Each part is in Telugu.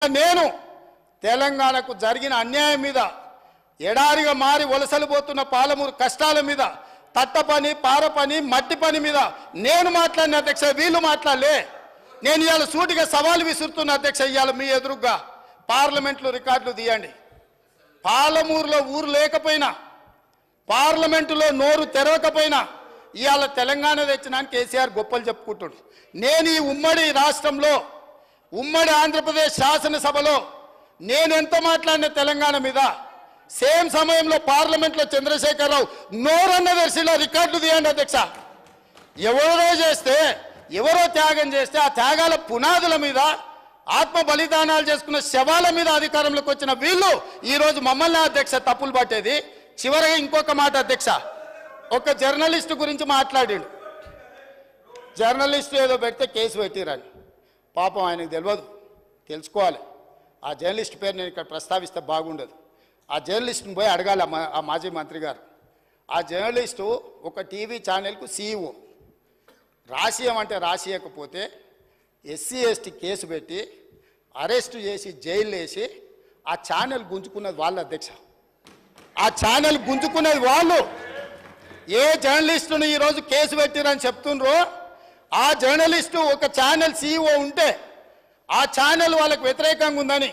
నేను తెలంగాణకు జరిగిన అన్యాయం మీద ఎడారిగా మారి వలసలు పోతున్న పాలమూరు కష్టాల మీద తట్ట పని పార పని మట్టి పని మీద నేను మాట్లాడిన అధ్యక్ష వీళ్ళు మాట్లాడలే నేను ఇవాళ సూటిగా సవాలు విసురుతున్న అధ్యక్ష ఇవాళ మీ ఎదురుగా పార్లమెంట్లో రికార్డులు తీయండి పాలమూరులో ఊరు లేకపోయినా పార్లమెంటులో నోరు తెరవకపోయినా ఇవాళ తెలంగాణ తెచ్చినానికి కేసీఆర్ గొప్పలు చెప్పుకుంటాడు నేను ఈ ఉమ్మడి రాష్ట్రంలో ఉమ్మడి ఆంధ్రప్రదేశ్ శాసనసభలో నేను ఎంత మాట్లాడిన తెలంగాణ మీద సేమ్ సమయంలో పార్లమెంట్లో చంద్రశేఖరరావు నోరన్న దర్శిలో రికార్డులు తీయండి అధ్యక్ష ఎవరో చేస్తే ఎవరో త్యాగం చేస్తే ఆ త్యాగాల పునాదుల మీద ఆత్మ బలిదానాలు చేసుకున్న శవాల మీద అధికారంలోకి వచ్చిన వీళ్ళు ఈరోజు మమ్మల్ని అధ్యక్ష తప్పులు పట్టేది చివరిగా ఇంకొక మాట అధ్యక్ష ఒక జర్నలిస్టు గురించి మాట్లాడాడు జర్నలిస్టు ఏదో పెడితే కేసు పెట్టిరని పాపం ఆయనకు తెలియదు తెలుసుకోవాలి ఆ జర్నలిస్ట్ పేరు నేను ఇక్కడ ప్రస్తావిస్తే బాగుండదు ఆ జర్నలిస్ట్ని పోయి అడగాలి ఆ మాజీ మంత్రి గారు ఆ జర్నలిస్టు ఒక టీవీ ఛానల్కు సీఈఓ రాసియమంటే రాసియకపోతే ఎస్సీ ఎస్టీ కేసు పెట్టి అరెస్టు చేసి జైలు వేసి ఆ ఛానల్ గుంజుకున్నది వాళ్ళు అధ్యక్ష ఆ ఛానల్ గుంజుకున్నది వాళ్ళు ఏ జర్నలిస్టును ఈరోజు కేసు పెట్టిరని చెప్తుండ్రో ఆ జర్నలిస్టు ఒక ఛానల్ సీఈఓ ఉంటే ఆ ఛానల్ వాళ్ళకు వ్యతిరేకంగా ఉందని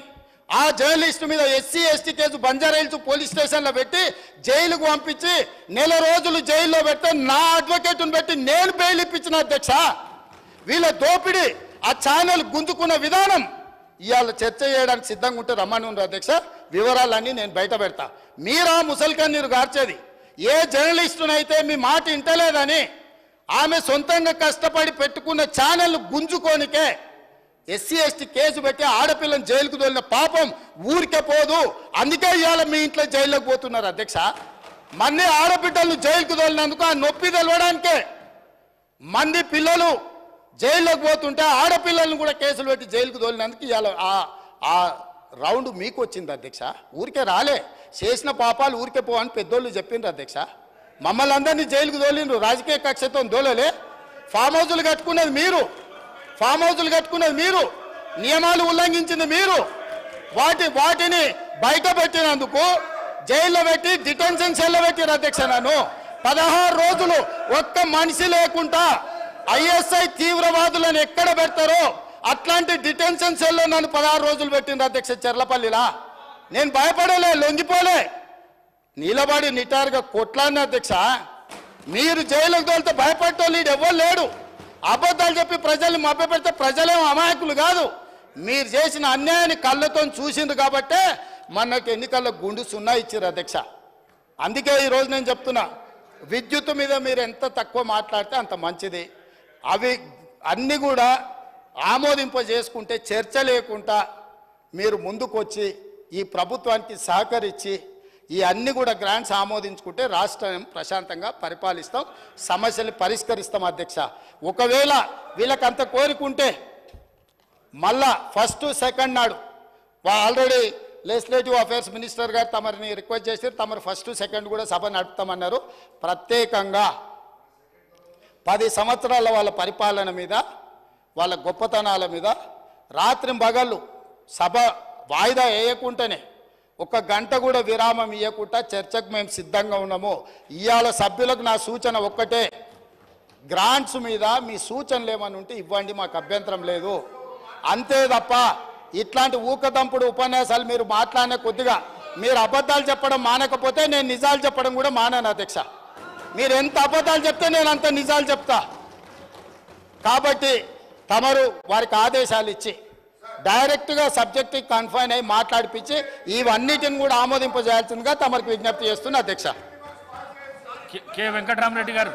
ఆ జర్నలిస్టు మీద SC ST case Banjara Hills police స్టేషన్లో పెట్టి జైలుకు పంపించి నెల రోజులు జైల్లో పెడితే నా అడ్వకేట్ను పెట్టి నేను బెయిల్ ఇప్పించిన అధ్యక్ష వీళ్ళ దోపిడీ ఆ ఛానల్ గుంజుకున్న విధానం ఇవాళ చర్చ చేయడానికి సిద్ధంగా ఉంటే రమ్మని ఉన్నారు అధ్యక్ష వివరాలన్నీ నేను బయట పెడతా మీరా ముసల్కన్నీరు గార్చేది ఏ జర్నలిస్టునైతే మీ మాట ఇంటలేదని ఆమె సొంతంగా కష్టపడి పెట్టుకున్న ఛానల్ గుంజుకోనికే ఎస్సీ ఎస్టీ కేసు పెట్టి ఆడపిల్లని జైలుకు తోలిన పాపం ఊరికే పోదు అందుకే ఇవాళ మీ ఇంట్లో జైల్లోకి పోతున్నారు అధ్యక్ష మంది ఆడబిడ్డలను జైలుకు తోలినందుకు ఆ నొప్పి తెలవడానికే మంది పిల్లలు జైల్లోకి పోతుంటే ఆడపిల్లలను కూడా కేసులు పెట్టి జైలుకు తోలినందుకు ఇవాళ ఆ రౌండ్ మీకు వచ్చింది అధ్యక్ష ఊరికే రాలే చేసిన పాపాలు ఊరికే పో అని పెద్దోళ్ళు చెప్పిండ్రు అధ్యక్ష మమ్మల్ని అందరినీ జైలుకు తోలిండ్రు రాజకీయ కక్షతో దోలలే ఫామ్ హౌజులు కట్టుకున్నది మీరు నియమాలు ఉల్లంఘించింది మీరు వాటిని బయట పెట్టినందుకు జైల్లో పెట్టి డిటెన్షన్ సెల్లో పెట్టిన అధ్యక్ష నన్ను 16 రోజులు ఒక్క మనిషి లేకుండా ఐఎస్ఐ తీవ్రవాదులను ఎక్కడ పెడతారో అట్లాంటి డిటెన్షన్ సెల్లో నన్ను 16 రోజులు పెట్టిండ్రు అధ్యక్ష చెర్లపల్లిలా నేను భయపడలే లొంగిపోలే నిలబడి నిటారుగా కొట్లాడిన అధ్యక్ష మీరు జైలుకు తోలితే భయపడటోళ్ళు ఎవరు లేడు అబద్ధాలు చెప్పి ప్రజల్ని మభ్యపెడితే ప్రజలేమో అమాయకులు కాదు మీరు చేసిన అన్యాయాన్ని కళ్ళతో చూసిండ్రు కాబట్టే మనకు ఎన్నికల్లో గుండు సున్నా ఇచ్చారు అధ్యక్ష అందుకే ఈరోజు నేను చెప్తున్నా విద్యుత్ మీద మీరు ఎంత తక్కువ మాట్లాడితే అంత మంచిది అవి అన్నీ కూడా ఆమోదింపజేసుకుంటే చర్చ లేకుండా మీరు ముందుకొచ్చి ఈ ప్రభుత్వానికి సహకరించి ఈ అన్ని కూడా గ్రాంట్స్ ఆమోదించుకుంటే రాష్ట్రం ప్రశాంతంగా పరిపాలిస్తాం సమస్యలు పరిష్కరిస్తాం అధ్యక్ష ఒకవేళ వీళ్ళకంత కోరుకుంటే మళ్ళా ఫస్ట్ సెకండ్ నాడు ఆల్రెడీ లెజిస్లేటివ్ అఫైర్స్ మినిస్టర్ గారు తమరిని రిక్వెస్ట్ చేసి తమరు ఫస్ట్ సెకండ్ కూడా సభ నడుపుతామన్నారు ప్రత్యేకంగా 10 సంవత్సరాల వాళ్ళ పరిపాలన మీద వాళ్ళ గొప్పతనాల మీద రాత్రింబగళ్ళు సభ వాయిదా వేయకుండానే 1 గంట కూడా విరామం ఇవ్వకుండా చర్చకు మేము సిద్ధంగా ఉన్నాము ఇవాళ సభ్యులకు నా సూచన ఒక్కటే గ్రాంట్స్ మీద మీ సూచనలు ఏమని ఉంటే ఇవ్వండి మాకు అభ్యంతరం లేదు అంతే తప్ప ఇట్లాంటి ఊకదంపుడు ఉపన్యాసాలు మీరు మాట్లాడిన కొద్దిగా మీరు అబద్ధాలు చెప్పడం మానకపోతే నేను నిజాలు చెప్పడం కూడా మానాను అధ్యక్ష మీరు ఎంత అబద్ధాలు చెప్తే నేను అంత నిజాలు చెప్తా కాబట్టి తమరు వారికి ఆదేశాలు ఇచ్చి డైరెక్ట్గా సబ్జెక్ట్కి కన్ఫైన్ అయ్యి మాట్లాడిపించి ఇవన్నిటిని కూడా ఆమోదింపజేయాల్సిందిగా తమరికి విజ్ఞప్తి చేస్తున్నా అధ్యక్ష కె వెంకటరామరెడ్డి గారు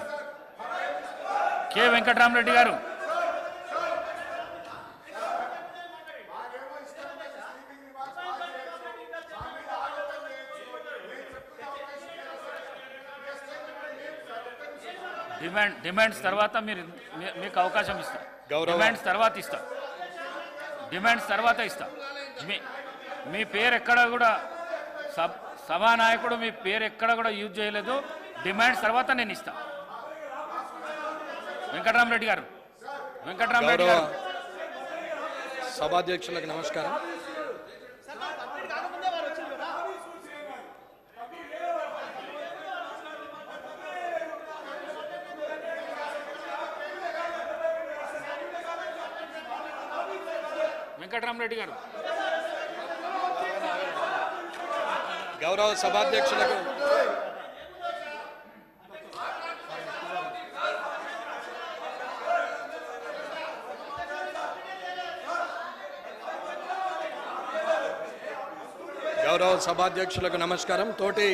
డిమాండ్స్ తర్వాత మీకు అవకాశం ఇస్తా డిమాండ్స్ తర్వాత ఇస్తా మీ పేరు ఎక్కడ కూడా సభానాయకుడు మీ పేరు ఎక్కడ కూడా యూజ్ చేయలేదు డిమాండ్స్ తర్వాత నేను ఇస్తా వెంకటరామరెడ్డి గారు సభాధ్యక్షులకు నమస్కారం. వెంకటరామరెడ్డి గారు. గౌరవ సభాధ్యక్షులకు నమస్కారం. తోటి